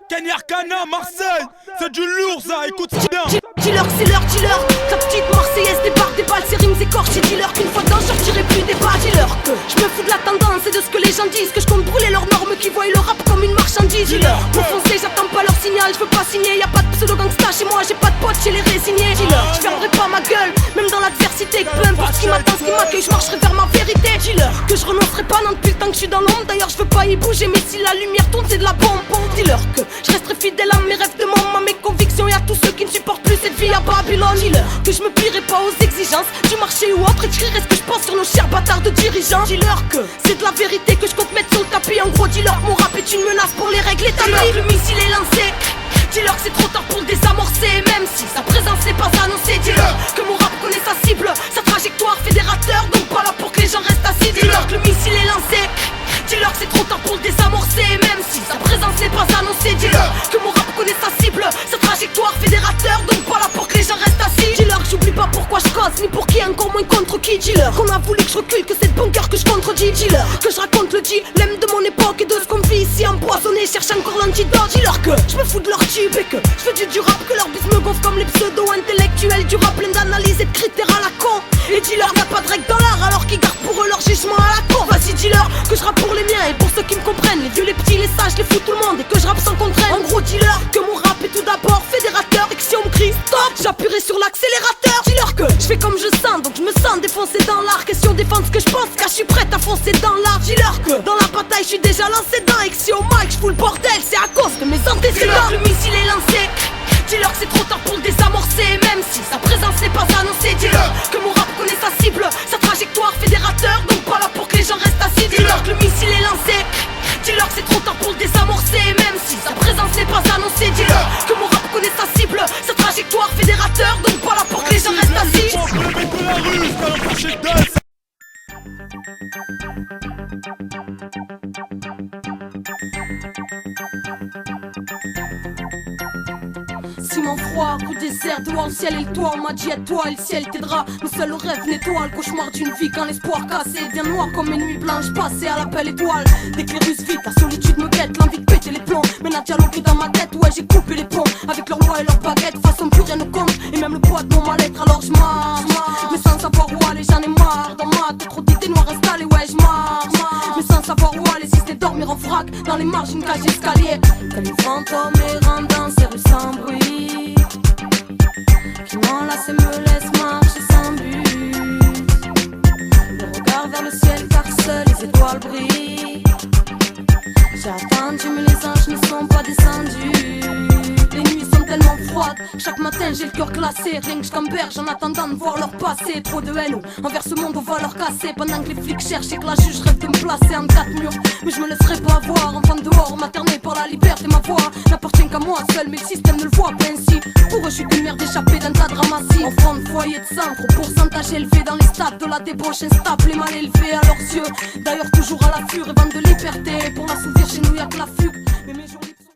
Kenny Arcana, Marseille, c'est du lourd ça, écoute bien. Dealer, c'est leur dealer. La petite Marseillaise débarque des balles, ses rimes écorchées. Dealer, qu'une fois dedans, sortirai plus des bas. Dealer, que je me fous de la tendance et de ce que les gens disent. Que je compte brûler leurs normes, qui voient le rap comme une marchandise. Dealer, pour foncer, j'attends pas leur signal. Je veux pas signer, y'a pas de pseudo gangsta chez moi. J'ai pas de potes chez les résignés. Dealer, je fermerai pas ma gueule, même dans l'adversité. Peu importe ce qui m'attend, ce qui m'accueille, je marcherai vers ma vérité. Dealer, que je renoncerai pas, non, depuis le temps que je suis dans l'ombre. D'ailleurs, je veux pas y bouger, mais si la lumière tourne, c'est de la bombe. Dealer, que je resterai fidèle à mes rêves de môme, à mes convictions et à tous ceux qui ne supportent plus cette vie à Babylone. Dealer, que je me plierai pas aux exigences du marché ou autre, et j'crierai ce que je pense sur nos chers bâtards de dirigeants. Dealer, que c'est de la vérité que je compte mettre sur le tapis. En gros, dealer, mon rap est une menace pour les règles établies. Le missile est lancé. Dealer, c'est trop tard pour le désamorcer, même si sa présence n'est pas annoncée. Dealer, que mon rap connaît sa cible, sa trajectoire fédérateur, donc pas là pour que les gens restent assis. Dealer, que le missile est lancé. Dealer, c'est trop tard pour le désamorcer, même si sa présence n'est pas annoncée. Dealer, que mon rap connaît sa cible, sa trajectoire fédérateur, donc pas là pour que les gens restent assis. Dealer, que j'oublie pas pourquoi je cause, ni pour qui, encore moins contre qui. Dealer, qu'on a voulu que je recule, que c'est de bon cœur que je contredis. Dealer, que je raconte le dilemme de mon époque et de ce qu'on vit ici empoisonné, cherche encore l'antidote. Dealer, que je me fous de leur tube et que je fais du rap, que leur bis me gonfle comme les pseudo-intellectuels du rap, plein d'analyses et de critères à la con. Et dealer, n'a pas de règles dans l'art, alors qu'ils gardent pour eux leur jugement à la con. Vas-y dealer, que je rappe pour les miens et pour ceux qui me comprennent, les vieux, les petits, les sages, les fous, tout le monde, et que je rappe sans contrainte. En gros dealer, que mon rap est tout d'abord fédérateur, et que si on me crie stop, j'appuierai sur l'accélérateur. Dealer, que je fais comme je sens, donc je me sens défoncé dans l'art. Question défendre ce que je pense, car je suis prête à foncer dans l'art. Dealer, que dans la bataille je suis déjà lancé dedans, et que si au mic je fous le bordel, c'est à cause de mes antécédents. Le missile est lancé. Dealer, c'est trop tard pour le désamorcer, même si sa présence n'est pas annoncée. Dealer, que mon rap connaît sa cible, sa trajectoire fédérateur, donc pas là pour que les gens restent assis. Dealer, que le missile est lancé. Dealer, c'est trop tard pour le désamorcer, même si sa présence n'est pas annoncée. Dealer, que mon rap connaît sa cible, sa trajectoire fédérateur, donc pas là pour que les gens restent assis. Ciment froid, coup désert, doigt au ciel et le toit. On m'a dit aide-toi et le ciel t'aidera. Mais seul le rêve nettoie le cauchemar d'une vie quand l'espoir cassé devient noir comme mes nuits blanches passées à la belle étoile. Dès que les Russes vite, la solitude me guette, l'envie de péter les plombs. Mais la dialogue dans ma tête, ouais j'ai coupé les ponts. Avec leurs lois et leurs baguettes, façon plus rien ne compte. Et même le poids de mon mal-être, alors je marche. Mais sans savoir où aller, j'en ai marre. Dans ma tête, trop d'idées noires installées, ouais je marche. Mais sans savoir où aller, si c'était dormir en vrac dans les marges d'une cage d'escalier. Comme les fantômes errant dans ces rues sans bruit, qui m'enlace et me laisse marcher sans but. Le regard vers le ciel car seules les étoiles brillent. J'ai attendu mais les anges ne sont pas descendus. Les nuits sont tellement froides, chaque matin j'ai le cœur glacé. Rien que je camberge en attendant de voir leur passé. Trop de haine envers ce monde, on va leur casser. Pendant que les flics cherchent et que la juge rêve de me placer en 4 murs. Mais je me laisserai pas avoir, enfant dehors, materné par la liberté. Ma voix n'appartient qu'à moi seul, mais le système ne le voit pas ainsi. Pour eux je suis qu'une merde échappée d'un tas de ramassis. Enfant de foyer de sang, gros pourcentage élevé dans les stades de la débauche. Instable et mal élevé à leurs yeux. D'ailleurs toujours à l'affût, rêvant de liberté. Pour l'assouvir chez nous y'a que la fugue. Mais mes jours